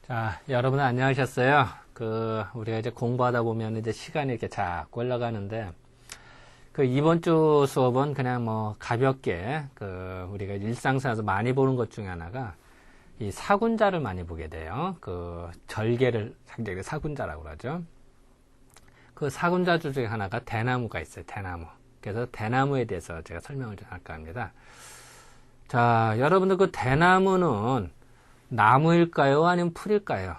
자, 여러분 안녕하셨어요? 우리가 이제 공부하다 보면 이제 시간이 이렇게 자꾸 올라가는데, 이번 주 수업은 그냥 뭐 가볍게, 우리가 일상생활에서 많이 보는 것 중에 하나가, 이 사군자를 많이 보게 돼요. 절개를 상대히 사군자라고 그러죠. 그 사군자 중에 하나가 대나무가 있어요. 대나무. 그래서 대나무에 대해서 제가 설명을 좀 할까 합니다. 자, 여러분들 그 대나무는 나무일까요? 아니면 풀일까요?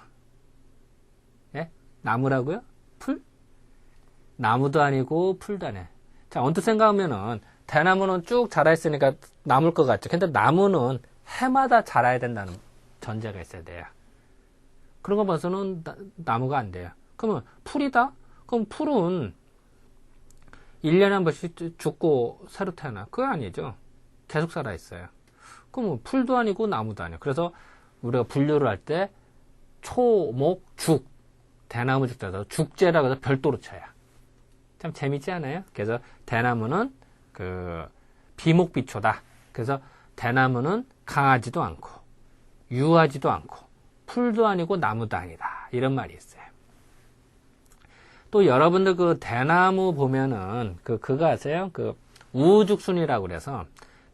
예? 나무라고요? 풀? 나무도 아니고 풀도 아니에요. 자, 언뜻 생각하면은 대나무는 쭉 자라있으니까 나무일 것 같죠. 근데 나무는 해마다 자라야 된다는 전제가 있어야 돼요. 그런 거 봐서는 나무가 안 돼요. 그러면 풀이다? 그럼 풀은 1년에 한 번씩 죽고 새로 태어나. 그거 아니죠. 계속 살아있어요. 그럼 풀도 아니고 나무도 아니에요. 그래서 우리가 분류를 할 때 초, 목, 죽, 대나무 죽자서 죽재라고 해서 별도로 쳐요. 참 재밌지 않아요? 그래서 대나무는 비목비초다. 그래서 대나무는 강하지도 않고 유하지도 않고 풀도 아니고 나무도 아니다. 이런 말이 있어요. 또 여러분들 대나무 보면은 그거 아세요? 우후죽순이라고 그래서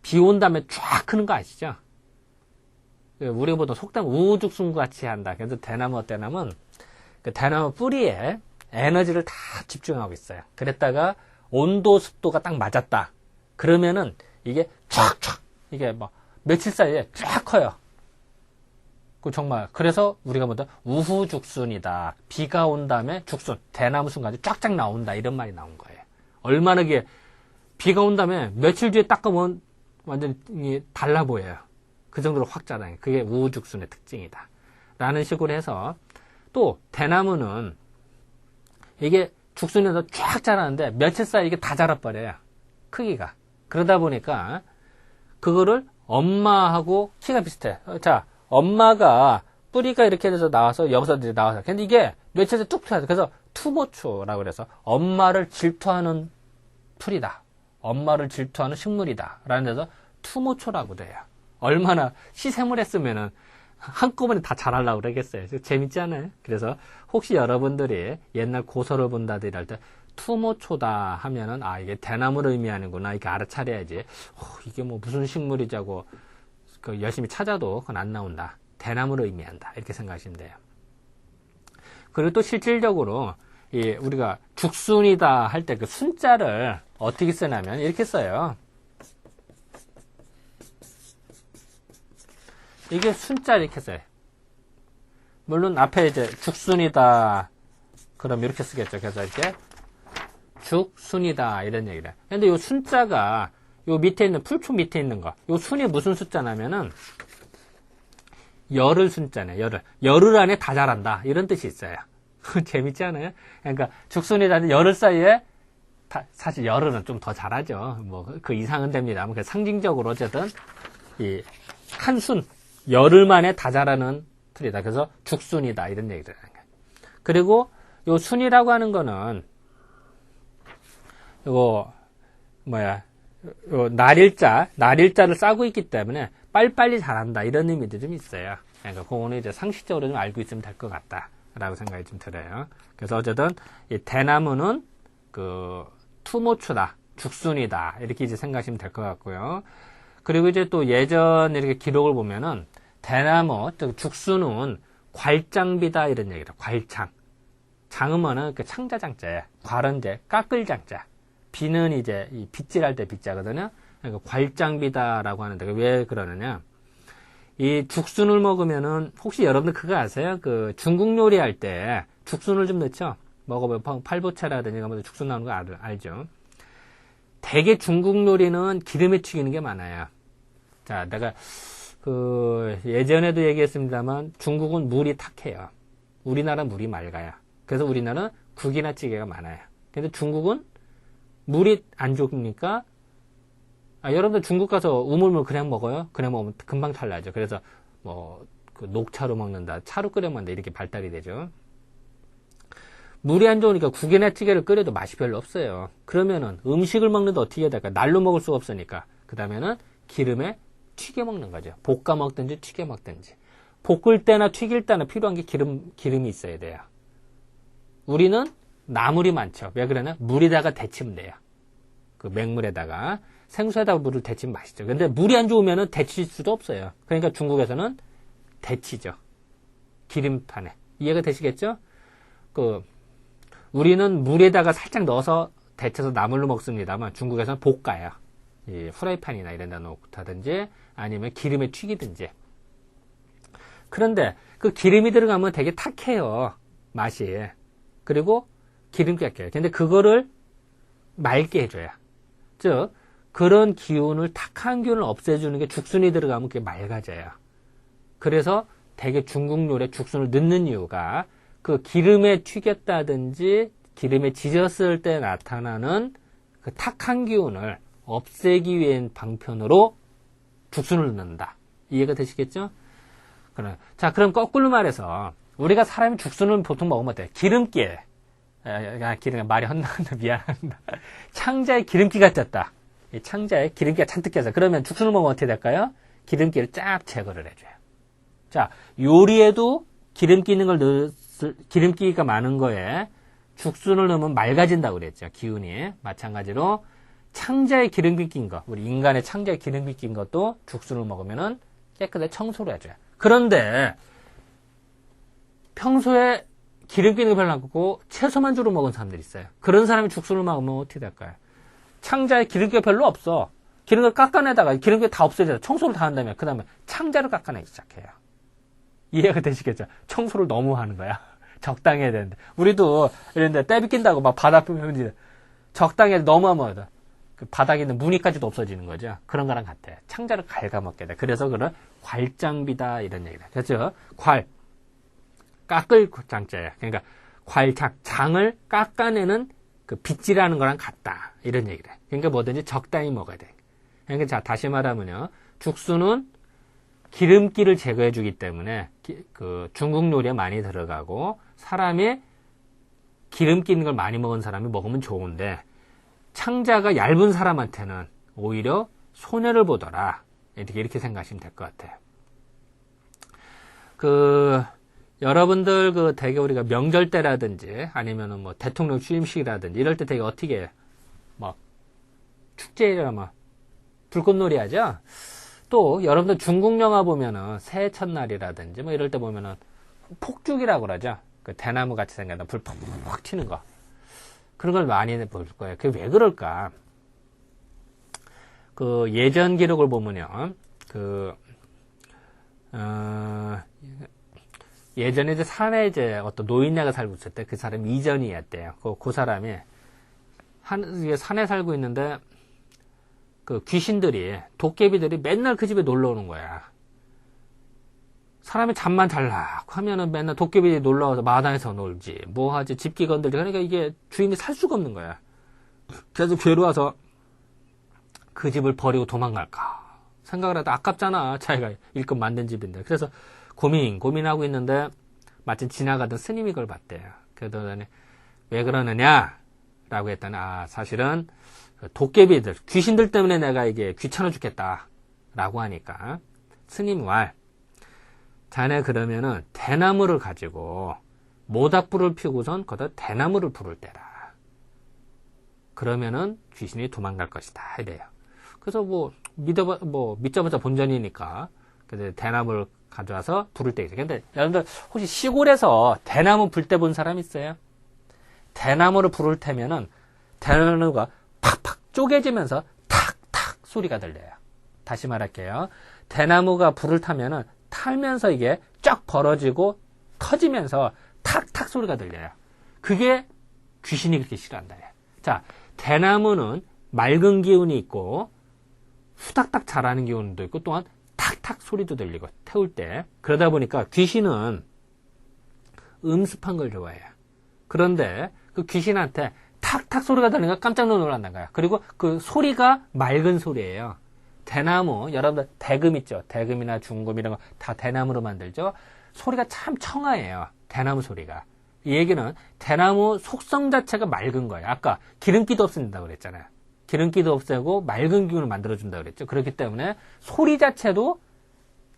비 온 다음에 쫙 크는 거 아시죠? 우리가 보통 속담 우후죽순 같이 한다. 그래서 대나무 대나무 뿌리에 에너지를 다 집중하고 있어요. 그랬다가 온도 습도가 딱 맞았다. 그러면은 이게 촥촥 이게 뭐 며칠 사이에 쫙 커요. 정말 그래서 우리가 뭐다 우후죽순이다. 비가 온 다음에 죽순 대나무 순간에 쫙쫙 나온다. 이런 말이 나온 거예요. 얼마나 이게 비가 온 다음에 며칠 뒤에 딱 보면 완전히 달라 보여요. 그 정도로 확 자라요. 그게 우후죽순의 특징이다. 라는 식으로 해서 또 대나무는 이게 죽순에서 쫙 자라는데 며칠 사이에 이게 다 자라버려요. 크기가. 그러다 보니까 그거를 엄마하고 키가 비슷해. 자, 엄마가 뿌리가 이렇게 돼서 나와서 여기서 이제 나와서. 근데 이게 며칠 사이에 뚝 튀어요. 그래서 투모초라고 그래서 엄마를 질투하는 풀이다. 엄마를 질투하는 식물이다. 라는 데서 투모초라고 돼요. 얼마나 시샘을 했으면은 한꺼번에 다 자라려고 그러겠어요. 재밌지 않아요? 그래서 혹시 여러분들이 옛날 고서를 본다든지 이럴 때 투모초다 하면은 이게 대나무를 의미하는구나 이렇게 알아차려야지. 이게 뭐 무슨 식물이자고 열심히 찾아도 그건 안 나온다. 대나무를 의미한다. 이렇게 생각하시면 돼요. 그리고 또 실질적으로 우리가 죽순이다 할 때 순자를 어떻게 쓰냐면 이렇게 써요. 이게 순자 이렇게 써요. 물론 앞에 이제 죽순이다 그럼 이렇게 쓰겠죠. 그래서 이렇게 죽순이다 이런 얘기를. 근데 요 순자가 요 밑에 있는 풀초 밑에 있는 거, 요 순이 무슨 숫자냐면은 열을 순자네. 열흘 안에 다 자란다 이런 뜻이 있어요. 재밌지 않아요? 그러니까 죽순이다는 열흘 사이에 사실 열흘은 좀 더 자라죠. 뭐 그 이상은 됩니다. 상징적으로 어쨌든 이 한 순 열흘 만에 다 자라는 풀이다. 그래서 죽순이다. 이런 얘기를 하는 거예요. 그리고 요 순이라고 하는 거는 요 날일자를 싸고 있기 때문에 빨리빨리 자란다. 이런 의미도 좀 있어요. 그러니까 그거는 이제 상식적으로 좀 알고 있으면 될 것 같다. 라고 생각이 좀 들어요. 그래서 어쨌든 이 대나무는 투모초다. 죽순이다. 이렇게 이제 생각하시면 될 것 같고요. 그리고 이제 또 예전 이렇게 기록을 보면은 대나무, 죽순은 괄장비다 이런 얘기다. 괄창. 장음어는 창자장자예요. 괄은제, 깎을장자. 비는 이제 이 빗질할 때 빗자거든요. 그러니까 괄장비다라고 하는데 왜 그러느냐? 이 죽순을 먹으면은 혹시 여러분들 그거 아세요? 중국 요리할 때 죽순을 좀 넣죠. 먹어보면 팔보채라든지 이런 죽순 나오는 거 알죠? 대개 중국 요리는 기름에 튀기는 게 많아요. 자, 내가 예전에도 얘기했습니다만 중국은 물이 탁해요. 우리나라 물이 맑아요. 그래서 우리나라는 국이나 찌개가 많아요. 근데 중국은 물이 안 좋으니까 여러분들 중국 가서 우물물 그냥 먹어요? 그냥 먹으면 금방 탈나죠. 그래서 녹차로 먹는다, 차로 끓여 먹는다 이렇게 발달이 되죠. 물이 안 좋으니까 국이나 찌개를 끓여도 맛이 별로 없어요. 그러면은 음식을 먹는데 어떻게 해야 될까? 날로 먹을 수가 없으니까. 그 다음에는 기름에 튀겨 먹는 거죠. 볶아 먹든지 튀겨 먹든지. 볶을 때나 튀길 때나 필요한 게 기름이 있어야 돼요. 우리는 나물이 많죠. 왜 그러냐? 물에다가 데치면 돼요. 그 맹물에다가. 생수에다가 물을 데치면 맛있죠. 근데 물이 안 좋으면은 데칠 수도 없어요. 그러니까 중국에서는 데치죠. 기름판에. 이해가 되시겠죠? 우리는 물에다가 살짝 넣어서 데쳐서 나물로 먹습니다만 중국에서는 볶아요. 이 후라이팬이나 이런 데 놓다든지 아니면 기름에 튀기든지. 그런데 그 기름이 들어가면 되게 탁해요. 맛이. 그리고 기름기가 껴요. 근데 그거를 맑게 해줘요. 즉 그런 기운을, 탁한 기운을 없애주는 게 죽순이 들어가면 그게 맑아져요. 그래서 되게 중국 요리에 죽순을 넣는 이유가 그 기름에 튀겼다든지 기름에 지졌을 때 나타나는 그 탁한 기운을 없애기 위한 방편으로 죽순을 넣는다. 이해가 되시겠죠? 자, 그럼 거꾸로 말해서 우리가 사람이 죽순을 보통 먹으면 어때요? 기름기에, 말이 헛나간다. 미안합니다. 창자에 기름기가 쪘다. 이 창자에 기름기가 잔뜩 껴서. 그러면 죽순을 먹으면 어떻게 될까요? 기름기를 쫙 제거를 해줘요. 자, 요리에도 기름기 있는 걸 기름기가 많은 거에 죽순을 넣으면 맑아진다고 그랬죠. 기운이. 마찬가지로 창자에 기름기 낀 거, 우리 인간의 창자에 기름기 낀 것도 죽순을 먹으면은 깨끗하게 청소를 해줘요. 그런데 평소에 기름기 있는 거 별로 안 먹고 채소만 주로 먹은 사람들이 있어요. 그런 사람이 죽순을 먹으면 어떻게 될까요? 창자에 기름기가 별로 없어. 기름을 깎아내다가 기름기 다 없어져서 청소를 다 한 다음에 그 다음에 창자를 깎아내기 시작해요. 이해가 되시겠죠? 청소를 너무 하는 거야. 적당히 해야 되는데. 우리도 이런데 때 비낀다고 막 바닥 보면 적당히 해서 너무 하면 그 바닥에 있는 무늬까지도 없어지는 거죠. 그런 거랑 같아. 창자를 갉아먹게 돼. 그래서 그런 괄장비다 이런 얘기다. 그렇죠? 깎을 장자야. 그러니까 장을 깎아내는 그 빗질하는 거랑 같다. 이런 얘기다. 그러니까 뭐든지 적당히 먹어야 돼. 그러니까 자, 다시 말하면요. 죽순은 기름기를 제거해 주기 때문에 그 중국 요리에 많이 들어가고 사람이 기름기 있는 걸 많이 먹은 사람이 먹으면 좋은데 창자가 얇은 사람한테는 오히려 손해를 보더라. 이렇게 생각하시면 될 것 같아요. 여러분들 되게 우리가 명절 때라든지 아니면은 뭐 대통령 취임식이라든지 이럴 때 되게 어떻게 막 축제라면 불꽃놀이 하죠? 또 여러분들 중국 영화 보면은 새해 첫날이라든지 뭐 이럴 때 보면은 폭죽이라고 그러죠. 그 대나무 같이 생겼다 불 퍽퍽 튀는 거. 그런 걸 많이 볼 거예요. 그게 왜 그럴까? 그 예전 기록을 보면요. 예전에 이제 산에 이제 어떤 노인네가 살고 있을 때 그 사람이 이전이었대요. 그 사람이 산에 살고 있는데 그 귀신들이, 도깨비들이 맨날 그 집에 놀러 오는 거야. 사람이 잠만 잘락 하면은 맨날 도깨비들이 놀러 와서 마당에서 놀지, 뭐 하지, 집기 건들지. 그러니까 이게 주인이 살 수가 없는 거야. 계속 괴로워서 그 집을 버리고 도망갈까 생각을 해도 아깝잖아. 자기가 일껏 만든 집인데. 그래서 고민하고 있는데 마침 지나가던 스님이 그걸 봤대요. 그러더니 왜 그러느냐? 라고 했더니 사실은 도깨비들, 귀신들 때문에 내가 이게 귀찮아 죽겠다. 라고 하니까 스님 말, 자네 그러면은 대나무를 가지고 모닥불을 피우고선 거기다 대나무를 불을 때라. 그러면은 귀신이 도망갈 것이다. 이래요. 그래서 믿자마자 본전이니까 그래서 대나무를 가져와서 불을 때겠죠. 근데 여러분들 혹시 시골에서 대나무 불 때 본 사람 있어요? 대나무를 불을 때면은 대나무가 팍팍 쪼개지면서 탁탁 소리가 들려요. 다시 말할게요. 대나무가 불을 타면은 타면서 이게 쫙 벌어지고 터지면서 탁탁 소리가 들려요. 그게 귀신이 그렇게 싫어한다. 자, 대나무는 맑은 기운이 있고 후닥닥 자라는 기운도 있고 또한 탁탁 소리도 들리고 태울 때. 그러다 보니까 귀신은 음습한 걸 좋아해요. 그런데 그 귀신한테 탁탁 소리가 들리니까 깜짝 놀란다는 거야. 그리고 그 소리가 맑은 소리예요. 대나무, 여러분들 대금 있죠? 대금이나 중금 이런 거 다 대나무로 만들죠? 소리가 참 청아해요. 대나무 소리가. 이 얘기는 대나무 속성 자체가 맑은 거예요. 아까 기름기도 없앤다고 그랬잖아요. 기름기도 없애고 맑은 기운을 만들어준다고 그랬죠. 그렇기 때문에 소리 자체도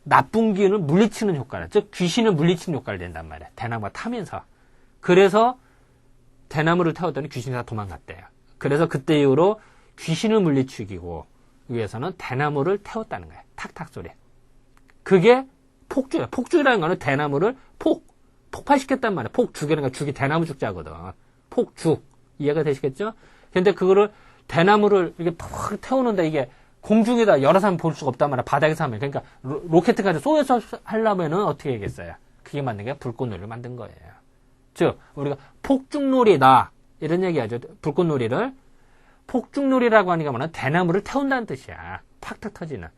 나쁜 기운을 물리치는 효과를, 즉 귀신을 물리치는 효과를 낸단 말이야. 대나무가 타면서. 그래서 대나무를 태웠더니 귀신이 다 도망갔대요. 그래서 그때 이후로 귀신을 물리치기고 위해서는 대나무를 태웠다는 거예요. 탁탁 소리. 그게 폭죽이야. 폭죽이라는 거는 대나무를 폭발시켰단 말이야. 폭죽이라는 거 죽이 대나무 죽자거든. 폭죽. 이해가 되시겠죠? 근데 그거를 대나무를 이렇게 팍 태우는데 이게 공중에다 여러 사람 볼 수가 없단 말이야. 바닥에서 하면. 그러니까 로켓까지 쏘여서 하려면은 어떻게 하겠어요? 그게 만든 게 불꽃놀이를 만든 거예요. 즉 우리가 폭죽놀이다 이런 얘기하죠. 불꽃놀이를 폭죽놀이라고 하니까 뭐냐 대나무를 태운다는 뜻이야. 팍팍 터지는.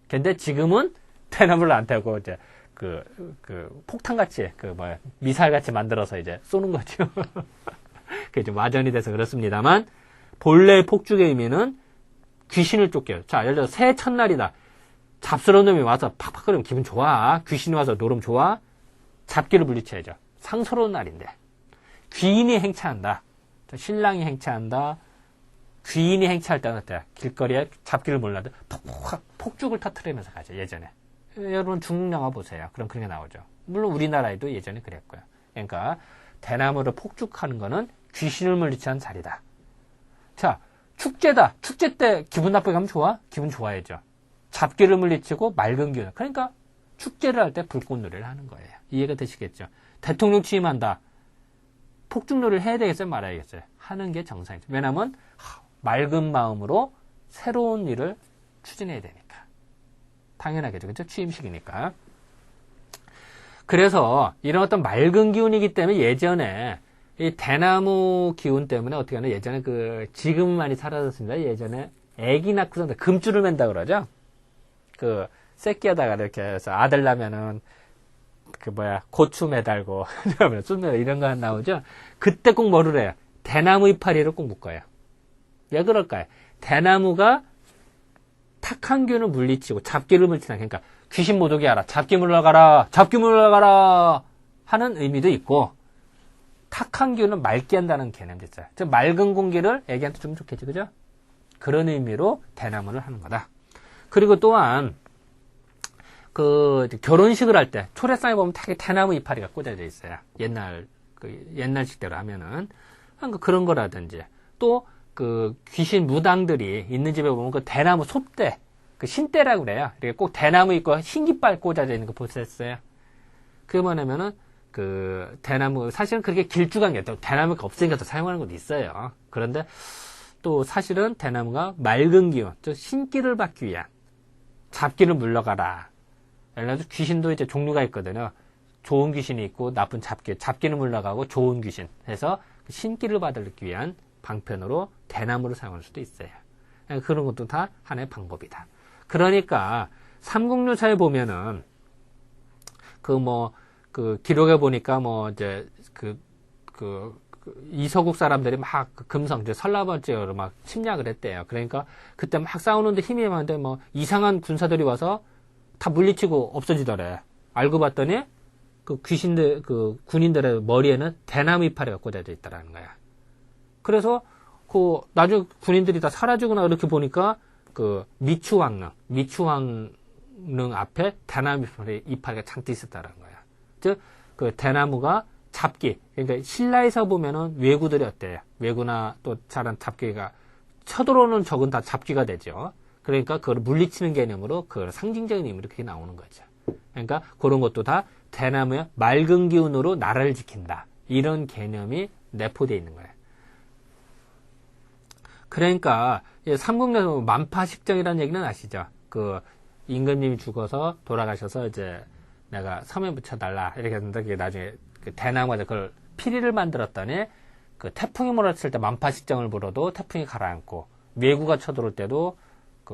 근데 지금은 대나무를 안 태우고 이제 폭탄같이 미사일같이 만들어서 이제 쏘는 거죠. 그게 좀 와전이 돼서 그렇습니다만 본래 폭죽의 의미는 귀신을 쫓겨요. 자, 예를 들어 새해 첫날이다. 잡스러운 놈이 와서 팍팍거리면 기분 좋아. 귀신이 와서 노름 좋아. 잡기를 물리쳐야죠. 상스러운 날인데 귀인이 행차한다. 신랑이 행차한다. 귀인이 행차할 때는 어때? 길거리에 잡기를 몰라도 폭죽을 터뜨리면서 가죠. 예전에. 여러분 중국 영화 보세요. 그럼 그런 게 나오죠. 물론 우리나라에도 예전에 그랬고요. 그러니까 대나무를 폭죽하는 거는 귀신을 물리치는 자리다. 자, 축제다. 축제 때 기분 나쁘게 가면 좋아? 기분 좋아야죠. 잡기를 물리치고 맑은 기운. 그러니까 축제를 할 때 불꽃놀이를 하는 거예요. 이해가 되시겠죠? 대통령 취임한다. 폭죽놀이를 해야 되겠어요? 말아야겠어요? 하는 게 정상이죠. 왜냐하면 맑은 마음으로 새로운 일을 추진해야 되니까. 당연하겠죠. 그렇죠? 취임식이니까. 그래서 이런 어떤 맑은 기운이기 때문에 예전에 이 대나무 기운 때문에 어떻게 하나 예전에 지금은 많이 사라졌습니다. 예전에 애기 낳고서 금줄을 맨다 그러죠. 새끼에다가 이렇게 해서 아들 나면은 고추 매달고 술 매달고 이런 거 나오죠. 그때 꼭 뭐를 해요? 대나무 이파리를 꼭 묶어요. 왜 그럴까요? 대나무가 탁한 기운을 물리치고 잡기를 물리치는, 그러니까 귀신 못 오게 하라. 잡기 물러가라. 잡기 물러가라. 하는 의미도 있고, 탁한 기운을 맑게 한다는 개념도 있어요. 즉 맑은 공기를 애기한테 주면 좋겠지, 그죠? 그런 의미로 대나무를 하는 거다. 그리고 또한 결혼식을 할 때 초래상에 보면 되게 대나무 이파리가 꽂아져 있어요. 옛날식대로 하면은 그런 거라든지 또 귀신 무당들이 있는 집에 보면 대나무 솥대, 신대라고 그래요. 이렇게 꼭 대나무 있고 흰깃발 꽂아져 있는 거 보셨어요? 그게 뭐냐면은 대나무, 사실은 그렇게 길쭉한 게, 또 대나무가 없으니까 더 사용하는 것도 있어요. 그런데 또 사실은 대나무가 맑은 기운, 즉 신기를 받기 위한, 잡기를 물러가라. 예를 들어서 귀신도 이제 종류가 있거든요. 좋은 귀신이 있고 나쁜 잡기를 물러가고 좋은 귀신 해서 신기를 받기 위한 방편으로 대나무를 사용할 수도 있어요. 그런 것도 다 하나의 방법이다. 그러니까 삼국유사에 보면은 기록에 보니까 이서국 사람들이 막 금성, 설라번째로 막 침략을 했대요. 그러니까 그때 막 싸우는데 힘이 많은데 이상한 군사들이 와서 다 물리치고 없어지더래. 알고 봤더니 군인들의 머리에는 대나무 이파리가 꽂아져 있다라는 거야. 그래서 나중에 군인들이 다 사라지거나 이렇게 보니까 미추왕릉 앞에 대나무 이파리가 잔뜩 있었다라는 거야. 즉 대나무가 잡기, 그러니까 신라에서 보면은 왜구들이 어때요? 왜구나 또 자란 잡기가 쳐들어오는 적은 다 잡기가 되죠. 그러니까 그걸 물리치는 개념으로 상징적인 의미로 그게 나오는 거죠. 그러니까 그런 것도 다 대나무의 맑은 기운으로 나라를 지킨다. 이런 개념이 내포되어 있는 거예요. 그러니까 삼국에서 만파식정이라는 얘기는 아시죠? 임금님이 죽어서 돌아가셔서 이제 내가 섬에 붙여달라 이렇게 했는데 그게 나중에 대나무에서 그걸 피리를 만들었더니 태풍이 몰아칠 때 만파식정을 불어도 태풍이 가라앉고 왜구가 쳐들어올 때도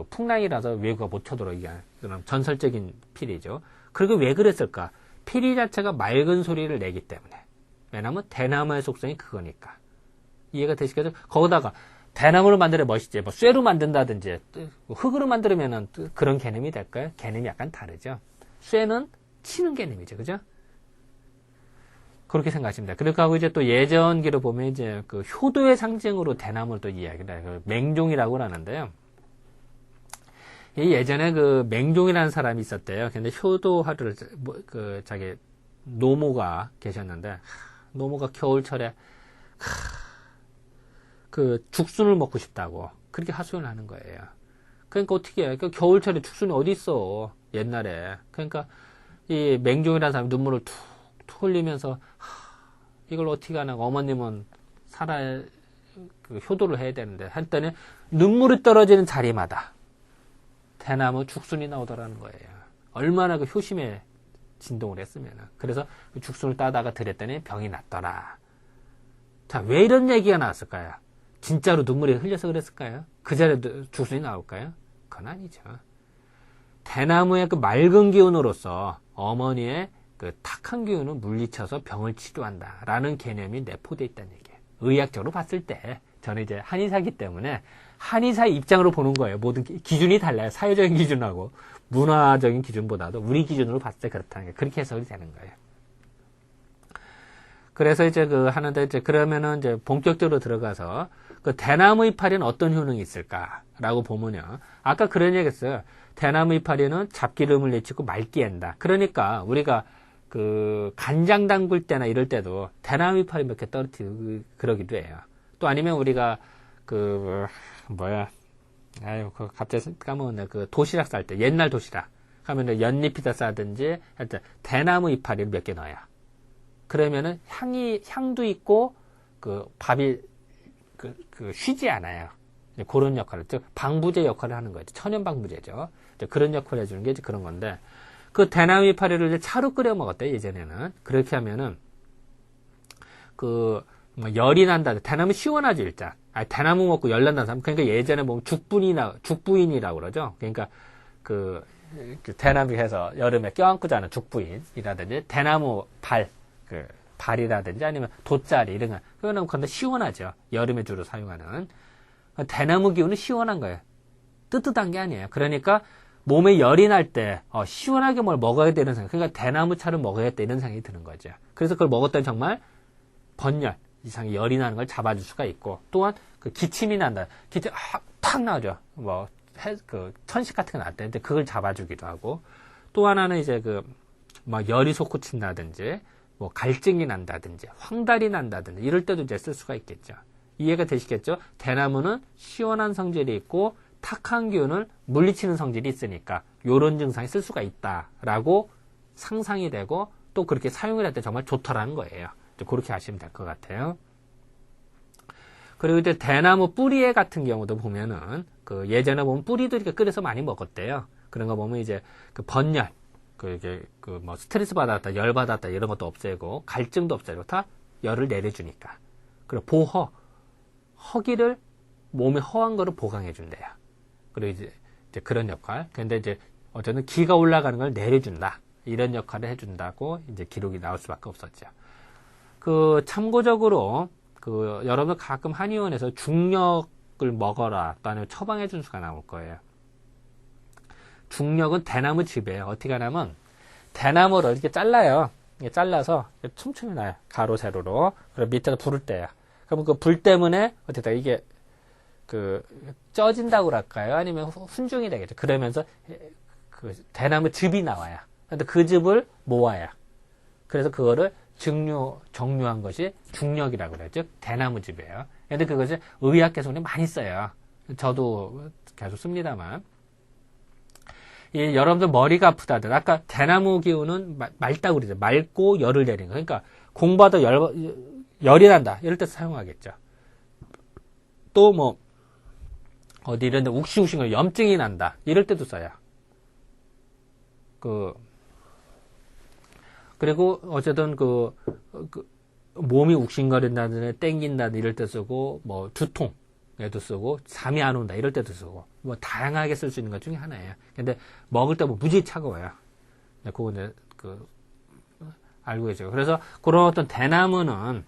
풍랑이라서 왜구가 못 쳐들어오게 하는 그런 전설적인 피리죠. 그리고 왜 그랬을까? 피리 자체가 맑은 소리를 내기 때문에. 왜냐면 대나무의 속성이 그거니까. 이해가 되시겠죠? 거기다가 대나무를 만들어 멋있지. 쇠로 만든다든지 흙으로 만들면은 그런 개념이 될까요? 개념이 약간 다르죠. 쇠는 치는 개념이죠. 그죠? 그렇게 생각하시면 돼요. 그렇게 하고 이제 또 예전기로 보면 이제 효도의 상징으로 대나무를 또 이야기를 해요. 맹종이라고 하는데요. 예전에 그 맹종이라는 사람이 있었대요. 근데 효도하루를 자기 노모가 계셨는데 노모가 겨울철에 그 죽순을 먹고 싶다고 그렇게 하소연을 하는 거예요. 그러니까 어떻게 해? 그 겨울철에 죽순이 어디 있어? 옛날에. 그러니까 이 맹종이라는 사람이 눈물을 툭툭 흘리면서 이걸 어떻게 하나? 어머님은 그 효도를 해야 되는데 했더니 눈물이 떨어지는 자리마다 대나무 죽순이 나오더라는 거예요. 얼마나 그 효심에 진동을 했으면. 그래서 그 죽순을 따다가 드렸더니 병이 났더라. 자, 왜 이런 얘기가 나왔을까요? 진짜로 눈물이 흘려서 그랬을까요? 그 자리에 죽순이 나올까요? 그건 아니죠. 대나무의 그 맑은 기운으로서 어머니의 그 탁한 기운을 물리쳐서 병을 치료한다. 라는 개념이 내포되어 있다는 얘기예요. 의학적으로 봤을 때, 저는 이제 한의사이기 때문에 한의사의 입장으로 보는 거예요. 모든 기준이 달라요. 사회적인 기준하고 문화적인 기준보다도 우리 기준으로 봤을 때 그렇다는 게 그렇게 해석이 되는 거예요. 그래서 이제 하는데 이제 그러면은 이제 본격적으로 들어가서 그 대나무 이파리는 어떤 효능이 있을까라고 보면요. 아까 그런 얘기 했어요. 대나무 이파리는 잡기름을 내치고 맑게 한다. 그러니까 우리가 그 간장 담글 때나 이럴 때도 대나무 이파리 몇 개 떨어뜨리고 그러기도 해요. 또 아니면 우리가 갑자기 까먹었네. 그 도시락 쌀 때, 옛날 도시락 하면 연잎이다 싸든지 할 때 대나무 이파리를 몇 개 넣어요. 그러면은 향도 있고 그 밥이 쉬지 않아요. 그런 역할을, 즉 방부제 역할을 하는 거죠. 천연 방부제죠. 그런 역할을 해주는 게 이제 그런 건데, 그 대나무 이파리를 이제 차로 끓여 먹었대요, 예전에는. 그렇게 하면은 열이 난다. 대나무 시원하죠, 일단. 대나무 먹고 열 난다는 사람. 그러니까 예전에 보면 죽부인이라고 그러죠. 그러니까 그 대나무 해서 여름에 껴안고 자는 죽부인이라든지 대나무 발이라든지 아니면 돗자리 이런 거. 그거는 건데 시원하죠. 여름에 주로 사용하는. 대나무 기운은 시원한 거예요. 뜨뜻한 게 아니에요. 그러니까 몸에 열이 날 때 시원하게 뭘 먹어야 되는 생각. 그러니까 대나무 차를 먹어야겠다 이런 생각이 드는 거죠. 그래서 그걸 먹었더니 정말 번열 이상의 열이 나는 걸 잡아줄 수가 있고, 또한 그 기침이 난다. 기침 탁 나오죠. 천식 같은 거 날 때 그걸 잡아주기도 하고, 또 하나는 이제 열이 솟구친다든지 갈증이 난다든지 황달이 난다든지 이럴 때도 이제 쓸 수가 있겠죠. 이해가 되시겠죠? 대나무는 시원한 성질이 있고 탁한 기운을 물리치는 성질이 있으니까 이런 증상이 쓸 수가 있다라고 상상이 되고, 또 그렇게 사용을 할 때 정말 좋더라는 거예요. 그렇게 아시면 될 것 같아요. 그리고 이제 대나무 뿌리에 같은 경우도 보면은 예전에 보면 뿌리도 이렇게 끓여서 많이 먹었대요. 그런 거 보면 이제 번열, 스트레스 받았다, 열 받았다 이런 것도 없애고 갈증도 없애고 다 열을 내려주니까. 그리고 허기를 몸에 허한 거를 보강해 준대요. 그리고 이제 그런 역할. 근데 이제 어쨌든 기가 올라가는 걸 내려준다. 이런 역할을 해준다고 이제 기록이 나올 수밖에 없었죠. 참고적으로, 여러분들 가끔 한의원에서 중력을 먹어라, 또 아니면 처방해 준 수가 나올 거예요. 중력은 대나무 즙이에요. 어떻게 하냐면, 대나무를 이렇게 잘라요. 잘라서 촘촘히 놔요. 가로, 세로로. 그리고 밑에서 불을 떼요. 그러면 그 불 때문에, 어쨌든 이게, 쪄진다고 할까요? 아니면 훈중이 되겠죠. 그러면서, 대나무 즙이 나와요. 근데 그 즙을 모아요. 그래서 그거를 정류한 것이 중력이라고 그래요. 즉 대나무즙이에요. 근데 그것을 의학 개성에 많이 써요. 저도 계속 씁니다만. 여러분들 머리가 아프다든, 아까 대나무 기운은 맑다고 그러죠. 맑고 열을 내리는 거. 그러니까 공부하다 열이 난다. 이럴 때 사용하겠죠. 또 어디 이런 데 욱신욱신 염증이 난다. 이럴 때도 써요. 그리고 어쨌든 몸이 욱신거린다든지 땡긴다든지 이럴 때 쓰고, 두통에도 쓰고, 잠이 안 온다 이럴 때도 쓰고, 다양하게 쓸 수 있는 것 중에 하나예요. 근데 먹을 때 무지 차가워요. 그거 이제 알고 계시고. 그래서 그런 어떤 대나무는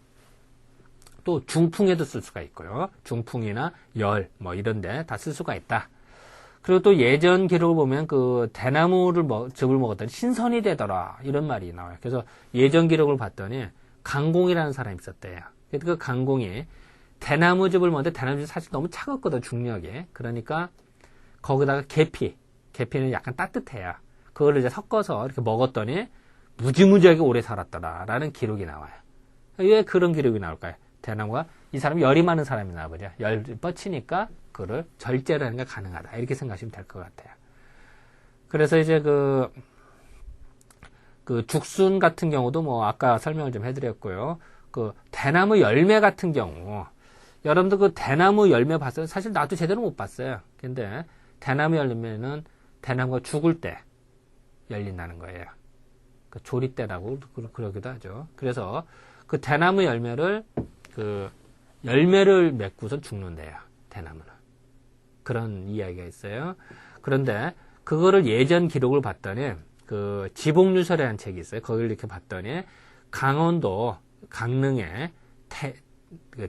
또 중풍에도 쓸 수가 있고요. 중풍이나 열 이런데 다 쓸 수가 있다. 그리고 또 예전 기록을 보면 대나무를 즙을 먹었더니 신선이 되더라 이런 말이 나와요. 그래서 예전 기록을 봤더니 강공이라는 사람이 있었대요. 그 강공이 대나무즙을 먹었는데 대나무즙이 사실 너무 차갑거든, 중력에. 그러니까 거기다가 계피, 계피는 약간 따뜻해요. 그거를 이제 섞어서 이렇게 먹었더니 무지무지하게 오래 살았더라라는 기록이 나와요. 왜 그런 기록이 나올까요? 대나무가 이 사람이 열이 많은 사람이나 보죠. 열이 뻗치니까 그거를 절제를 하는 게 가능하다. 이렇게 생각하시면 될 것 같아요. 그래서 이제 그 죽순 같은 경우도 뭐 아까 설명을 좀 해드렸고요. 그 대나무 열매 같은 경우 여러분들 그 대나무 열매 봤어요? 사실 나도 제대로 못 봤어요. 근데 대나무 열매는 대나무가 죽을 때 열린다는 거예요. 그 조리 때라고 그러기도 하죠. 그래서 그 대나무 열매를 열매를 맺고선 죽는데요. 대나무는. 그런 이야기가 있어요. 그런데 그거를 예전 기록을 봤더니 그 지복유설이라는 책이 있어요. 거기를 이렇게 봤더니 강원도 강릉에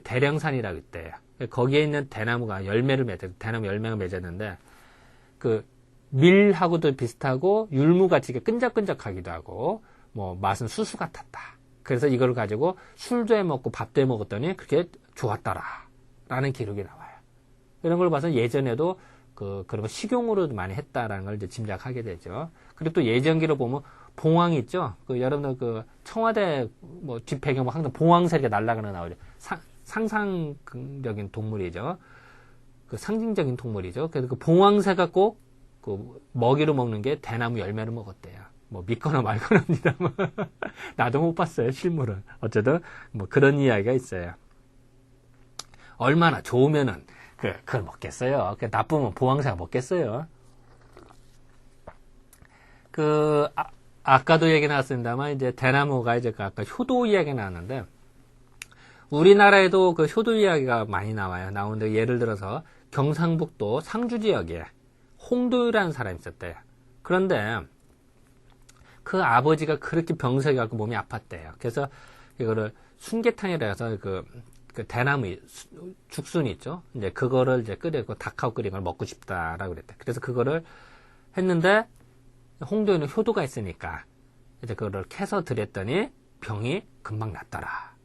대령산이라고 있대요. 거기에 있는 대나무가 대나무 열매가 맺었는데 그 밀하고도 비슷하고 율무같이 끈적끈적하기도 하고 뭐 맛은 수수 같았다. 그래서 이걸 가지고 술도 해 먹고 밥도 해 먹었더니 그렇게 좋았더라 라는 기록이 나와요. 이런 걸 봐서 예전에도 그런 거 식용으로 많이 했다라는 걸 이제 짐작하게 되죠. 그리고 또 예전 기록 보면 봉황 있죠. 여러분들 청와대 뭐 뒷배경 항상 봉황새 이렇게 날아가는 나오죠. 상상적인 동물이죠. 상징적인 동물이죠. 그래서 그 봉황새가 꼭 먹이로 먹는 게 대나무 열매를 먹었대요. 뭐 믿거나 말거나입니다. 나도 못 봤어요, 실물은. 어쨌든 뭐 그런 이야기가 있어요. 얼마나 좋으면은 그걸 먹겠어요. 나쁘면 봉황새가 먹겠어요. 아까도 얘기 나왔습니다만 이제 대나무가 이제 아까 효도 이야기 나왔는데 우리나라에도 그 효도 이야기가 많이 나오는데 예를 들어서 경상북도 상주 지역에 홍도유라는 사람이 있었대요. 그런데 그 아버지가 그렇게 병석이 갖고 몸이 아팠대요. 그래서 이거를 순개탕이라 해서 그 대나무 죽순 있죠. 이제 그거를 이제 끓이고 닭하고 끓인 걸 먹고 싶다라고 그랬대. 그래서 그거를 했는데 홍도에는 효도가 있으니까 이제 그거를 캐서 드렸더니 병이 금방 낫더라.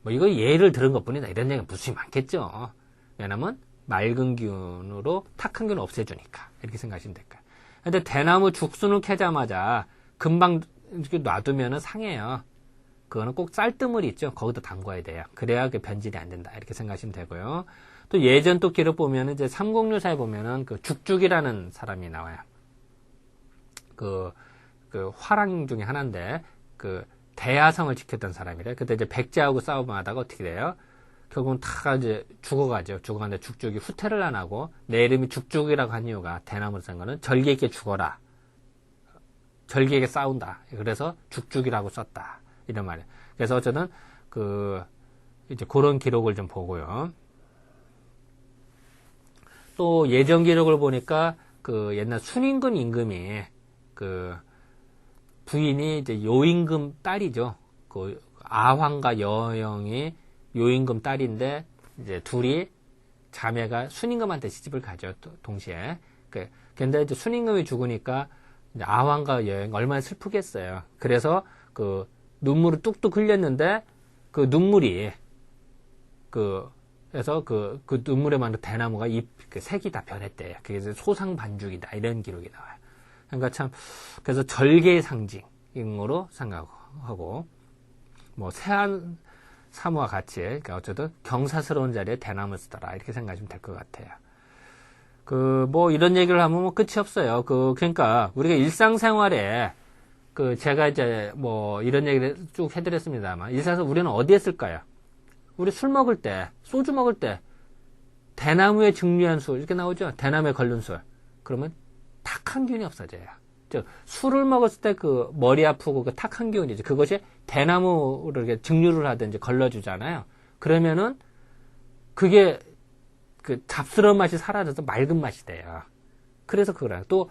뭐 이거 예를 들은 것뿐이다. 이런 얘기가 무수히 많겠죠. 왜냐면 맑은 기운으로 탁한 기운을 없애주니까 이렇게 생각하시면 될까요? 근데 대나무 죽순을 캐자마자 금방 이렇게 놔두면은 상해요. 그거는 꼭 쌀뜨물이 있죠. 거기다 담궈야 돼요. 그래야 그 변질이 안 된다. 이렇게 생각하시면 되고요. 또 예전 또 기록 보면은 이제 삼국유사에 보면은 그 죽죽이라는 사람이 나와요. 그 화랑 중에 하나인데 대야성을 지켰던 사람이래. 그때 이제 백제하고 싸움을 하다가 어떻게 돼요? 결국은 다 이제 죽어가죠. 죽어가는데 죽죽이 후퇴를 안 하고 내 이름이 죽죽이라고 한 이유가 대나무를 쓴 거는 절개에게 죽어라. 절개에게 싸운다. 그래서 죽죽이라고 썼다. 이런 말이에요. 그래서 어쨌든 이제 그런 기록을 좀 보고요. 또 예전 기록을 보니까 옛날 순임금 임금이 부인이 이제 요임금 딸이죠. 아황과 여영이 요임금 딸인데 이제 둘이 자매가 순임금한테 시집을 가죠. 동시에. 근데 이제 순임금이 죽으니까 이제 아황과 여영 얼마나 슬프겠어요. 그래서 눈물을 뚝뚝 흘렸는데 그 눈물이 그래서 그 눈물에 많은 대나무가 색이 다 변했대요. 그게 소상반죽이다 이런 기록이 나와요. 그러니까 참 그래서 절개의 상징으로 생각하고 뭐 세안 사무와 같이 그러니까 어쨌든 경사스러운 자리에 대나무를 쓰더라 이렇게 생각하시면 될 것 같아요. 뭐 이런 얘기를 하면 뭐 끝이 없어요. 그러니까 우리가 일상생활에 제가 이제 뭐 이런 얘기를 쭉 해드렸습니다만 일상에서 우리는 어디에 쓸까요? 우리 술 먹을 때, 소주 먹을 때 대나무에 증류한 술 이렇게 나오죠. 대나무에 걸른 술. 그러면 탁한 기운이 없어져요. 즉 술을 먹었을 때 머리 아프고 탁한 기운이죠. 그것이 대나무를 이렇게 증류를 하든지 걸러주잖아요. 그러면은 그게 잡스러운 맛이 사라져서 맑은 맛이 돼요. 그래서 그거랑 또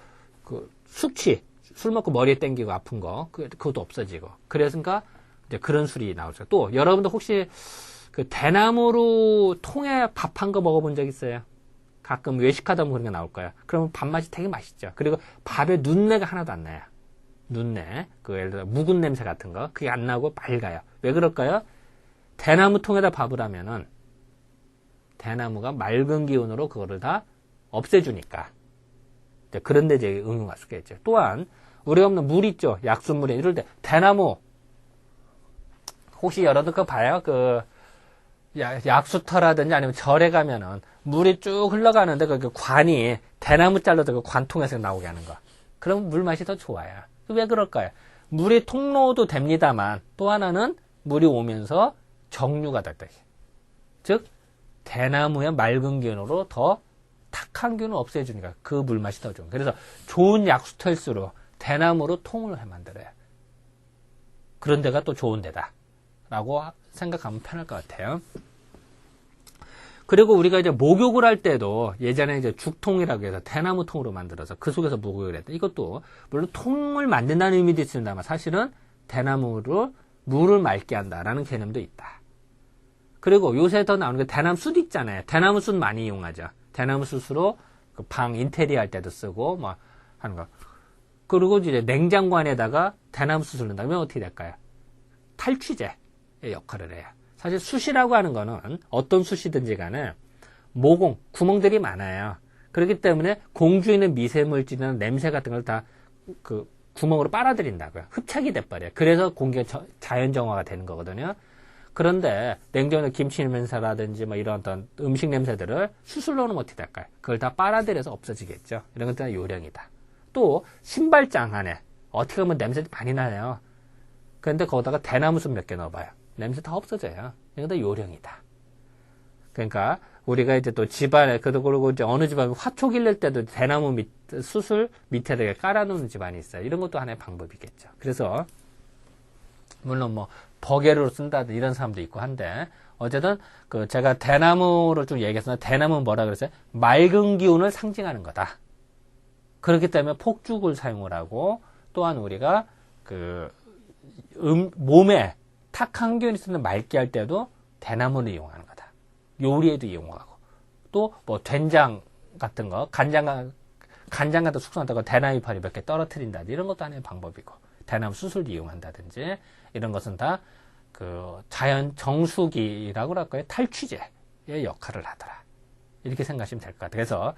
숙취 술 먹고 머리에 땡기고 아픈 거 그것도 없어지고 그래서인가 이제 그런 술이 나오죠. 또 여러분들 혹시 대나무로 통에 밥 한 거 먹어본 적 있어요? 가끔 외식하다 보면 그런 게 나올 거예요. 그러면 밥맛이 되게 맛있죠. 그리고 밥에 눈내가 하나도 안 나요. 눈내. 예를 들어 묵은 냄새 같은 거. 그게 안 나고 맑아요. 왜 그럴까요? 대나무 통에다 밥을 하면은 대나무가 맑은 기운으로 그거를 다 없애주니까. 이제 그런 데 이제 응용할 수가 있죠. 또한 우리가 없는 물 있죠. 약수물에 이럴 때 대나무 혹시 여러분 그거 봐요? 그 약수터라든지 아니면 절에 가면은 물이 쭉 흘러가는데 그 관이 대나무 잘라서 그 관통에서 나오게 하는 거. 그럼 물 맛이 더 좋아요. 왜 그럴까요? 물이 통로도 됩니다만 또 하나는 물이 오면서 정류가 됐다. 즉 대나무의 맑은 기운으로 더 탁한 기운을 없애주니까 그 물맛이 더 좋은. 그래서 좋은 약수터일수록 대나무로 통을 만들어요. 그런 데가 또 좋은 데다 라고 생각하면 편할 것 같아요. 그리고 우리가 이제 목욕을 할 때도 예전에 이제 죽통이라고 해서 대나무 통으로 만들어서 그 속에서 목욕을 했다. 이것도 물론 통을 만든다는 의미도 있습니다만 사실은 대나무로 물을 맑게 한다라는 개념도 있다. 그리고 요새 더 나오는 게 대나무 숯 있잖아요. 대나무 숯 많이 이용하죠. 대나무 숯으로 그 방 인테리어 할 때도 쓰고 뭐 하는 거. 그리고 이제 냉장고 안에다가 대나무 숯을 넣는다면 어떻게 될까요? 탈취제의 역할을 해요. 사실 숯이라고 하는 거는 어떤 숯이든지 간에 모공, 구멍들이 많아요. 그렇기 때문에 공주에 있는 미세물질이나 냄새 같은 걸 다 그 구멍으로 빨아들인다고요. 흡착이 돼버려요. 그래서 공기가 자연 정화가 되는 거거든요. 그런데 냉장고에 김치 냄새라든지 뭐 이런 어떤 음식 냄새들을 숯을 넣으면 어떻게 될까요? 그걸 다 빨아들여서 없어지겠죠. 이런 것들은 요령이다. 또 신발장 안에 어떻게 보면 냄새 많이 나요. 그런데 거기다가 대나무 숯 몇 개 넣어봐요. 냄새 다 없어져요. 이건 다 요령이다. 그러니까 우리가 이제 또 집안에 그리고 이제 어느 집안에 화초 길를 때도 대나무 숯을 밑에다가 깔아놓는 집안이 있어요. 이런 것도 하나의 방법이겠죠. 그래서 물론 뭐 버게로 쓴다든 이런 사람도 있고 한데 어쨌든 그 제가 대나무를 좀 얘기했었는데 대나무는 뭐라 그랬어요? 맑은 기운을 상징하는 거다. 그렇기 때문에 폭죽을 사용을 하고 또한 우리가 그 몸에 탁한 기운이 있으면 맑게 할 때도 대나무를 이용하는 거다. 요리에도 이용하고 또 뭐 된장 같은 거 간장 같은 숙성한다고 대나무 이파리 몇 개 떨어뜨린다든지 이런 것도 하나의 방법이고 대나무 숯을 이용한다든지 이런 것은 다 그 자연 정수기라고 할까요? 탈취제의 역할을 하더라. 이렇게 생각하시면 될 것 같아요. 그래서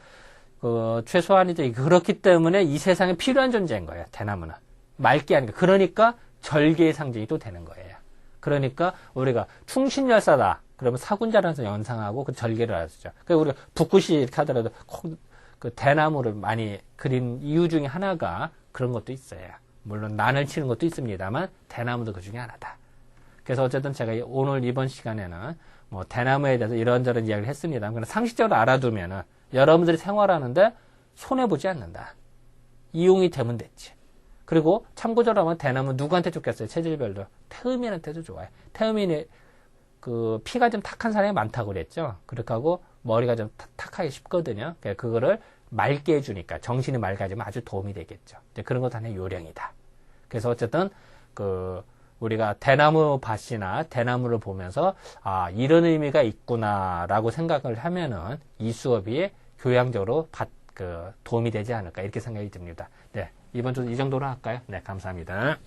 그 최소한 이제 그렇기 때문에 이 세상에 필요한 존재인 거예요. 대나무는 맑게 하니까 그러니까 절개의 상징이 또 되는 거예요. 그러니까 우리가 충신열사다. 그러면 사군자라서 연상하고 그 절개를 하죠. 그러니까 우리가 붓글씨 이렇게 하더라도 그 대나무를 많이 그린 이유 중에 하나가 그런 것도 있어요. 물론 난을 치는 것도 있습니다만 대나무도 그 중에 하나다. 그래서 어쨌든 제가 오늘 이번 시간에는 뭐 대나무에 대해서 이런저런 이야기를 했습니다. 그러나 상식적으로 알아두면은 여러분들이 생활하는데 손해보지 않는다. 이용이 되면 됐지. 그리고 참고적으로 하면 대나무 누구한테 좋겠어요? 체질별로. 태음인한테도 좋아요. 태음인이 그 피가 좀 탁한 사람이 많다고 그랬죠. 그렇게 하고 머리가 좀 탁하기 쉽거든요. 그거를 맑게 해주니까 정신이 맑아지면 아주 도움이 되겠죠. 그런 것도 하나의 요령이다. 그래서 어쨌든 그 우리가 대나무 밭이나 대나무를 보면서 아 이런 의미가 있구나라고 생각을 하면은 이 수업이 교양적으로 도움이 되지 않을까 이렇게 생각이 듭니다. 네, 이번 주 이 정도로 할까요? 네, 감사합니다.